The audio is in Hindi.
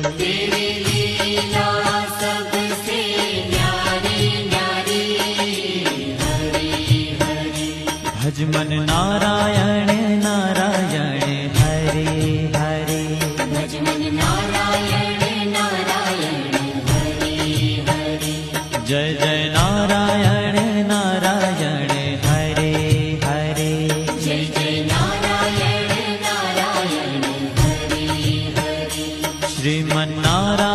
तेरी लीला सबसे न्यारी न्यारी। हरि हरि भज मन नारायण नारायण हरे हरे। भज मन नारायण नारायण हरि हरि। जय जय नारायण नारायण हरे हरे। जय जय नारायण नारायण हरि हरि। श्रीमन्नारायण